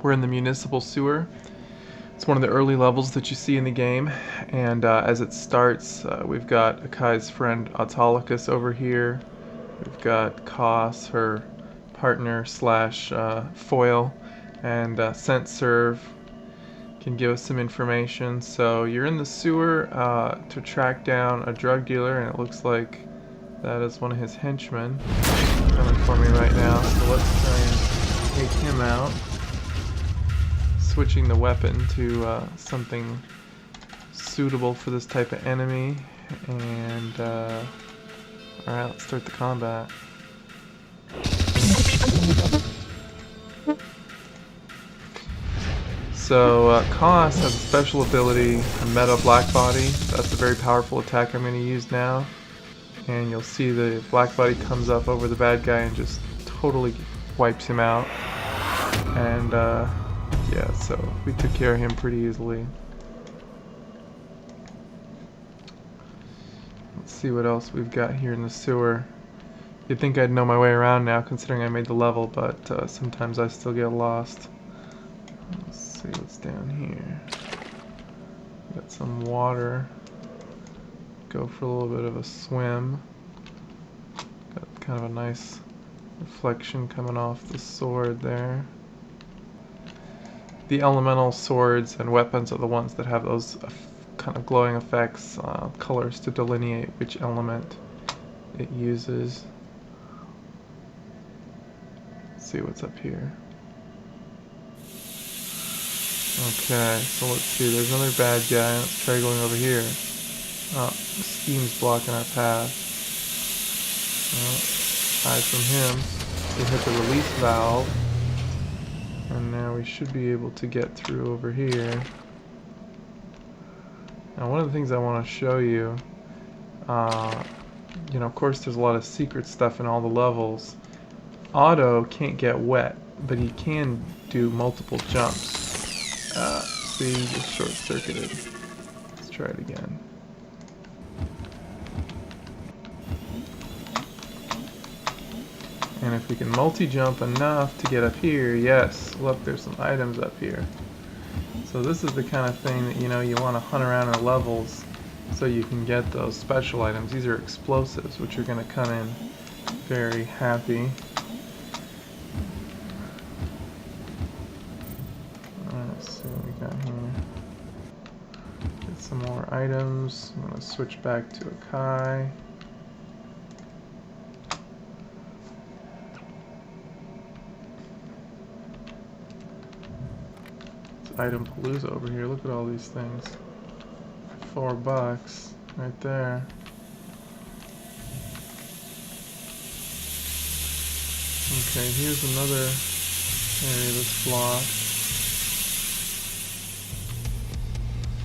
We're in the Municipal Sewer. It's one of the early levels that you see in the game, and as it starts, we've got Akai's friend Autolycus over here. We've got Kos, her partner slash foil, and ScentServe can give us some information. So you're in the sewer to track down a drug dealer, and it looks like that is one of his henchmen coming for me right now. So let's try and take him out. Switching the weapon to something suitable for this type of enemy, and alright, let's start the combat. So Kos has a special ability, a Meta Black Body. That's a very powerful attack I'm going to use now, and you'll see the Black Body comes up over the bad guy and just totally wipes him out. And yeah, so we took care of him pretty easily. Let's see what else we've got here in the sewer. You'd think I'd know my way around now, considering I made the level, but sometimes I still get lost. Let's see what's down here. Got some water. Go for a little bit of a swim. Got kind of a nice reflection coming off the sword there. The elemental swords and weapons are the ones that have those kind of glowing effects, colors to delineate which element it uses. Let's see what's up here. Okay, so let's see, there's another bad guy. Let's try going over here. Oh, the steam's blocking our path. Well, aside from him, we hit the release valve. And now we should be able to get through over here. Now one of the things I want to show you, you know, of course there's a lot of secret stuff in all the levels. Otto can't get wet, but he can do multiple jumps. See, just short-circuited. Let's try it again. And if we can multi-jump enough to get up here, yes, look, there's some items up here. So this is the kind of thing that, you know, you want to hunt around in levels so you can get those special items. These are explosives, which are going to come in very happy. Alright, let's see what we got here. Get some more items. I'm going to switch back to Akai. Item Palooza over here. Look at all these things. $4 right there. Okay, here's another area that's blocked.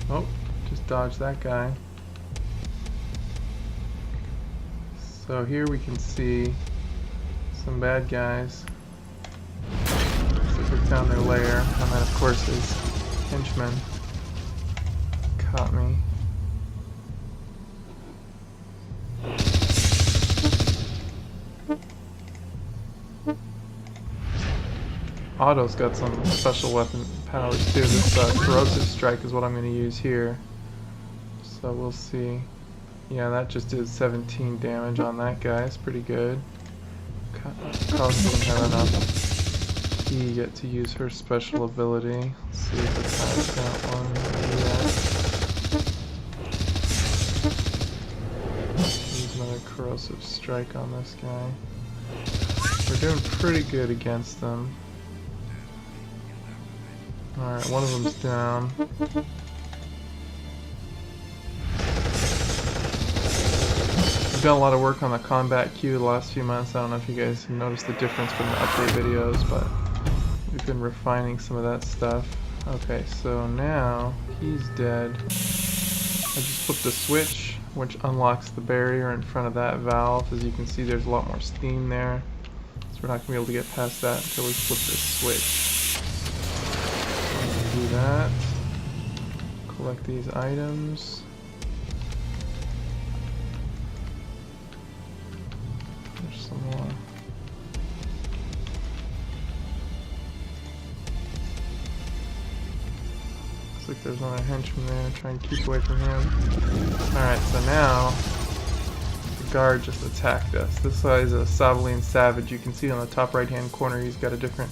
Oh, just dodged that guy. So here we can see some bad guys. We found their lair, and then of course his henchman caught me. Otto's got some special weapon powers too. This corrosive strike is what I'm going to use here. So we'll see. Yeah, that just did 17 damage on that guy. It's pretty good. Kos doesn't have enough. You get to use her special ability. Let's see if it's has got one. Yeah. Use another corrosive strike on this guy. We're doing pretty good against them. Alright, one of them's down. I've done a lot of work on the combat queue the last few months. I don't know if you guys have noticed the difference from the update videos, but we've been refining some of that stuff. Okay, so now he's dead. I just flipped a switch, which unlocks the barrier in front of that valve. As you can see, there's a lot more steam there. So we're not going to be able to get past that until we flip this switch. Do that. Collect these items. There's some more. Looks like there's another henchman there. Try and keep away from him. Alright, so now the guard just attacked us. This guy is a Sabaline Savage. You can see on the top right hand corner he's got a different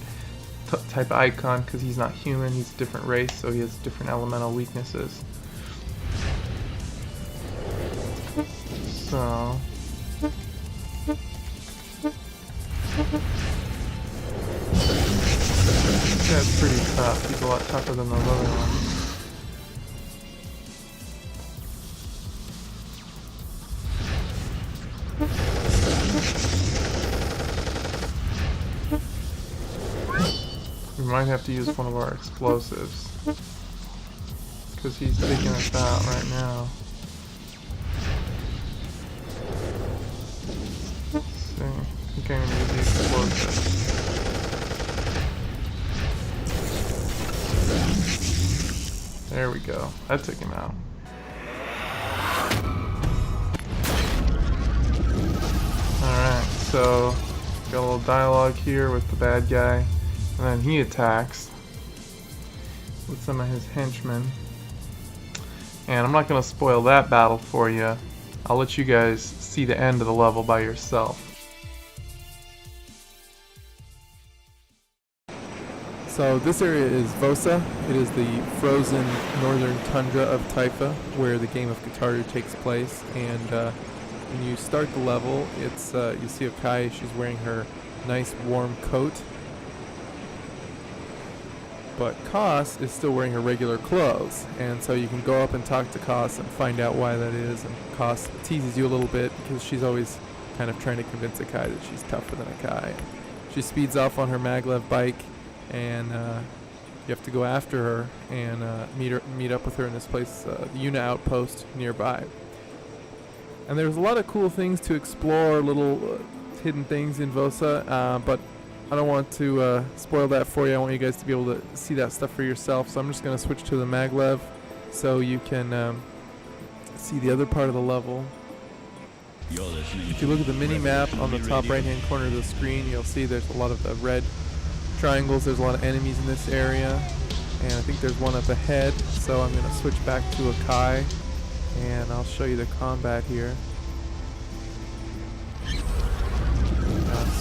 type of icon because he's not human, he's a different race, so he has different elemental weaknesses. So that's pretty tough. He's a lot tougher than the other one. We might have to use one of our explosives because he's taking us out right now. Let's see. I think I'm going to use the explosives. There we go. That took him out. Alright, so got a little dialogue here with the bad guy. And then he attacks with some of his henchmen. And I'm not going to spoil that battle for you. I'll let you guys see the end of the level by yourself. So this area is Vosa. It is the frozen northern tundra of Taifa, where the game of Kitaru takes place. And when you start the level, it's you see Okai. She's wearing her nice warm coat. But Kos is still wearing her regular clothes, and so you can go up and talk to Kos and find out why that is. And Kos teases you a little bit because she's always kind of trying to convince Akai that she's tougher than Akai. She speeds off on her maglev bike, and you have to go after her and meet up with her in this place, the Yuna outpost nearby. And there's a lot of cool things to explore, little hidden things in Vosa, but I don't want to spoil that for you. I want you guys to be able to see that stuff for yourself. So I'm just going to switch to the maglev so you can see the other part of the level. If you look at the mini-map on the top right-hand corner of the screen, you'll see there's a lot of the red triangles. There's a lot of enemies in this area. And I think there's one up ahead. So I'm going to switch back to Akai, and I'll show you the combat here.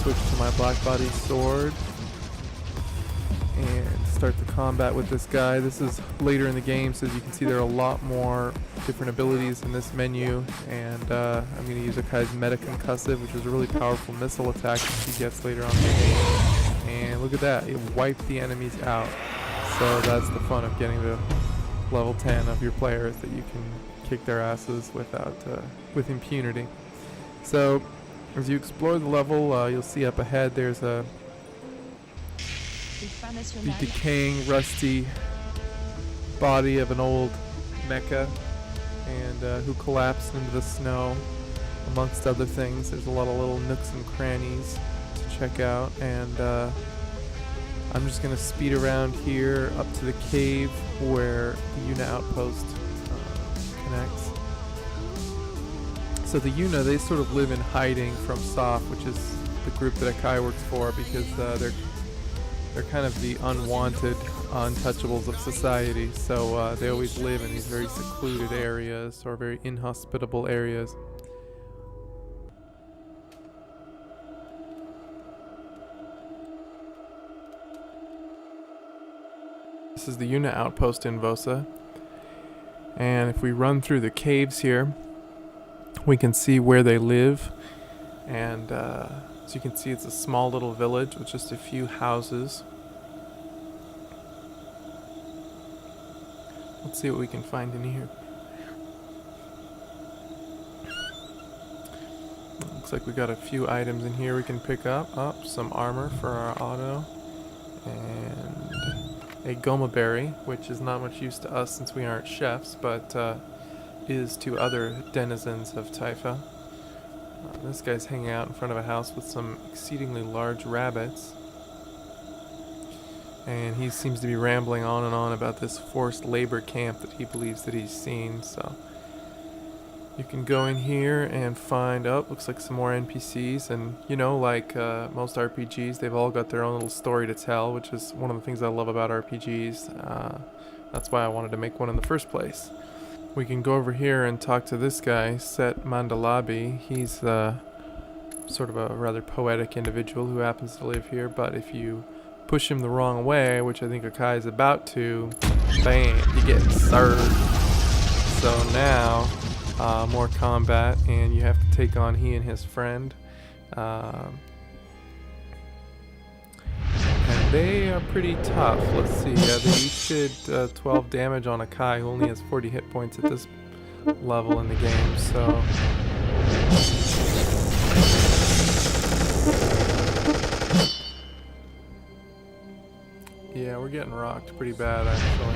Switch to my black body sword and start the combat with this guy. This is later in the game, so as you can see there are a lot more different abilities in this menu, and I'm going to use Akai's Meta Concussive, which is a really powerful missile attack that she gets later on in the game. And look at that, it wiped the enemies out. So that's the fun of getting to level 10 of your players, that you can kick their asses with impunity. So as you explore the level, you'll see up ahead there's the decaying, rusty body of an old mecha, and who collapsed into the snow, amongst other things. There's a lot of little nooks and crannies to check out, and I'm just going to speed around here up to the cave where the Yuna outpost connects. So the Yuna, they sort of live in hiding from Soph, which is the group that Akai works for, because they're kind of the unwanted untouchables of society. So they always live in these very secluded areas, or very inhospitable areas. This is the Yuna outpost in Vosa. And if we run through the caves here, we can see where they live, and as you can see, it's a small little village with just a few houses. Let's see what we can find in here. Looks like we got a few items in here we can pick up. Some armor for our auto, and a goma berry, which is not much use to us since we aren't chefs, but is to other denizens of Taifa. This guy's hanging out in front of a house with some exceedingly large rabbits, and he seems to be rambling on and on about this forced labor camp that he believes that he's seen. So You can go in here and find, oh, looks like some more NPCs, and you know, like most RPGs, they've all got their own little story to tell, which is one of the things I love about RPGs. That's why I wanted to make one in the first place. We can go over here and talk to this guy, Set Mandalabi. He's sort of a rather poetic individual who happens to live here, but if you push him the wrong way, which I think Akai is about to, bam, you get served. So now, more combat, and you have to take on he and his friend. And they are pretty tough. Let's see, yeah, they each did 12 damage on Akai, who only has 40 hit points at this level in the game, so... Yeah, we're getting rocked pretty bad, actually.